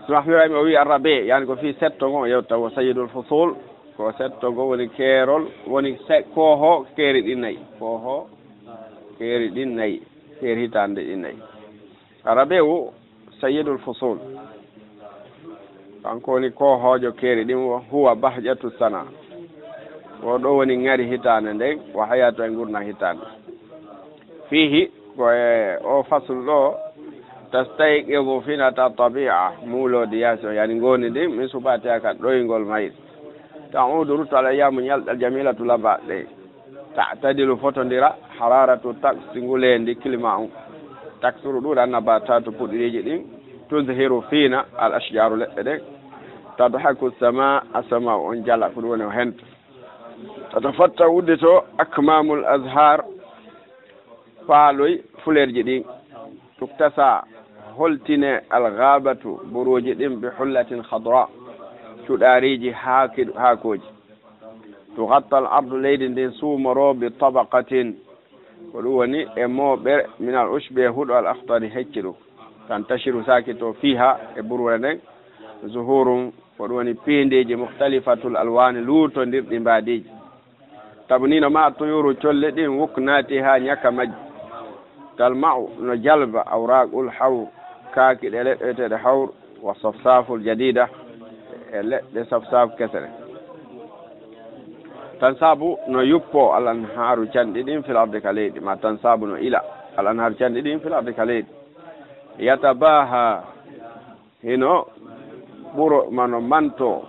Ibrahima o wi arrabe yani ko fi settogo yewta wo sayyidul fusul ko settogo woni keerol woni kooho keeri ɗi nayyi kooho keeri ɗi nayyi keeri hitande ɗi nayyi arrabe o sayyidul fusul kanko woni koohojo keeri ɗin huwa bahjatu sana o ɗo woni ngari hitande nden o hayatu e gurna hitande fihi ko e o faslu ɗo tastayqidu finata tabia muulode yaasi o yani ngoni ɗin min suɓate ka ɗoygol mayri ta'udu rutu ala yamu ñalɗal jamilatu labaɗe ta'tadilu fotodira hararatu taksi ngulendi climat on taksuru ɗuɗa nabatatu puɗɗiriji ɗin tuzhiru fina al ashjaru leɗɗe ɗen tadhaku sama asama on jala ko ɗum woni o hento tatafatta wudde to akmamul azhar faaloy fulerji ɗin tuktasa holtine alghabatu buruji ɗin bi hullatin khadra cuɗariji haakoji tugatta al ardu leydi ndin suumoro bi tabaqatin ko ɗum woni e mooɓere min al ushbe huɗo al akhtari hecci ɗum tantashiru sakito fiha e burure nden zuhurum ko ɗum woni piindeji mukhtalifatul alwani luutodirɗi mbadiji tabnino ma tuyuru colle ɗin wuknati ha ñaka majji talma'u no jalba awraqul hawr kaaki ɗe leɗɗeteɗe hawr wa safsaful jadida e leɗɗe safsaf kesere tan saabu no yuppo alanharu canɗi ɗin fil ardi ka leydi ma tan saabu no ila alanharu canɗi ɗin fil ardi ka leydi yatabaha hino ɓuro mano manto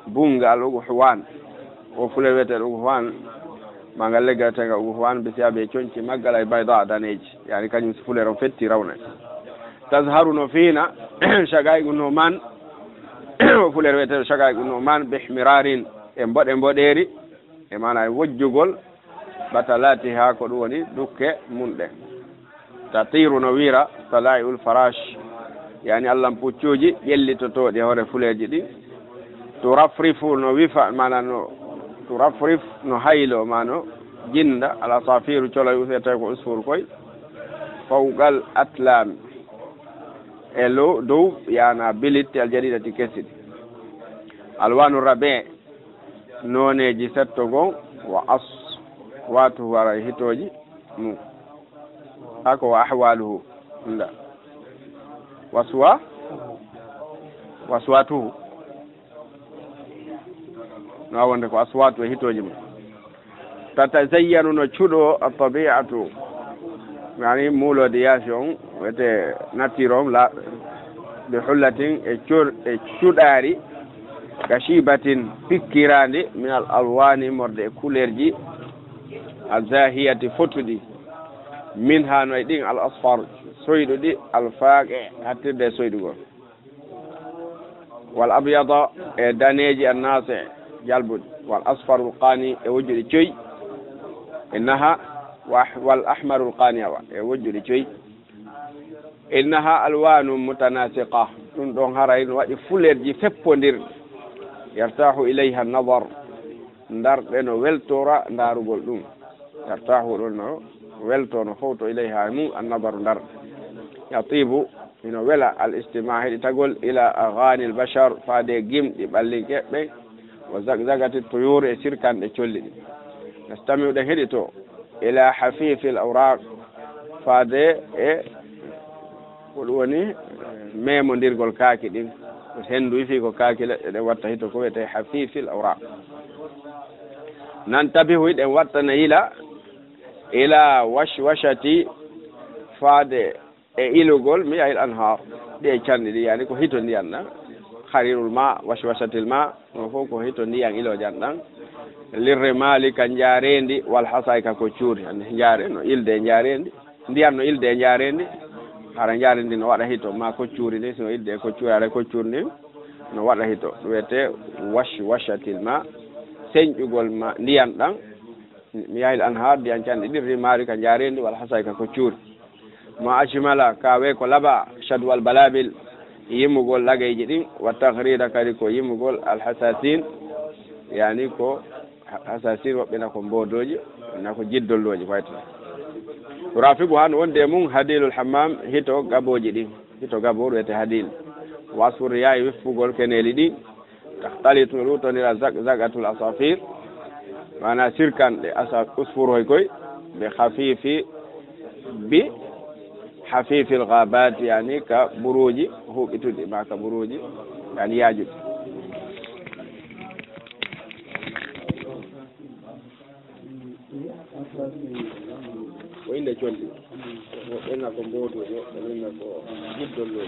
bungal uguhwan o fule weteɗe uguhwan magal leggatega uguhwan bisiyaɓe coñci maggal ay bayda daneji yani kañum so fulere o fetti rawna tazharu no fiina shagaygu no man o fulere weteɗo shagaygu no man bihmirarin e mboɗeri e mana e wojjugol batalati ha ko ɗum woni dukke munɗe tatiru no wira talaiul farash yani allah puccuji ƴellitotoɗi hoore fuleji ɗi to rafrifu no wifa mana no to rafrif no haylo mano jinda ala safiru coloy usete ko usfur koy fawqal atlam elo dow yana bilitti al jadidati kesiɗi alwanu rabe noneji settogon wa as watu wara hitoji mu hako wa ahwaluhu nda waswatuhu no wonde ko aswatu e hitoji mum tatazayyanu no cuuɗo atabiatu yani muulode yaasi on wete nature on la bi hullatin e cuɗari kashibatin pikkirandi min al alwani morde e couleur ji azahiyati fotuɗi min ha noye ɗin al asfar soyɗo ɗi alfaaqe hattirde e soyɗugol wal abyada e daneji annase jalbuɗi wal asfarul qani e wojjuɗi coyi innaha wal ahmarul qani awa e wojjuɗi coyi innaha alwanu mutanasiqa ɗum ɗon haray no waɗi fulerji feppodirɗi yartahu ilayha nadar darɗe no weltora darugol ɗum yartahu ɗon no welto no fowto ilayha mum annadaru darɗe yatibu ino wela al istima heɗi tagol ila aghani al bashar faade gimɗi ɓallinkeɓɓe wa zagzagati tuyur e sirkanɗe colli ɗi nastamiuɗen heɗi to ila hafifi l awraq faade e ko ɗum woni memodirgol kaaki ɗin hendu wifi ko kaaki leɗɗe ɗen watta hito ko wiyete hafifi l awraq nan tabihu ɗen wattana yila ila washwashati faade e ilugol mi yahil anhar ɗi e canɗi ɗi yani ko hito ndiyan ɗan harirul ma washwashatil ma no fof ko hito ndiyan ilojan ɗan lirre mali ka jaarendi wal hasay ka ko cuuri ande jaare no ilde e jaarendi ndiyan no ilde e jaarendi hara jaarendi no waɗa hito ma ko cuuri ni sino ilde e ko cuuri ara ko cuuri ni no waɗa hito ɗum wiyete washwashatil ma señƴugol ma ndiyan ɗan mi yahil anhar ndiyan canɗi ɗi rimari ka jaarendi wal hasay ka ko cuuri ma acimala kawe ko laba shadwal balabil yimmugol lagayji ɗin wa tahrida kadi ko yimmugol alhasasin yani ko hasasin woɓɓena ko mbodoji na ko jiddolloji wayta rafigu han wonde mum hadilul hammam hito gaboji ɗin hito gabor wiyete hadil wasfu riyahi wiffugol keneli ɗi tahtalitu rutonira zagatul asafir mana sirkanɗe usfur hoy koy ɓe hafifi bi hafifil ghabat yani ka buruji huɓituɗi ma ka buruji yani yajuɗi o inde colli ɓenna ko mbodojo ɓenna ko jiddollo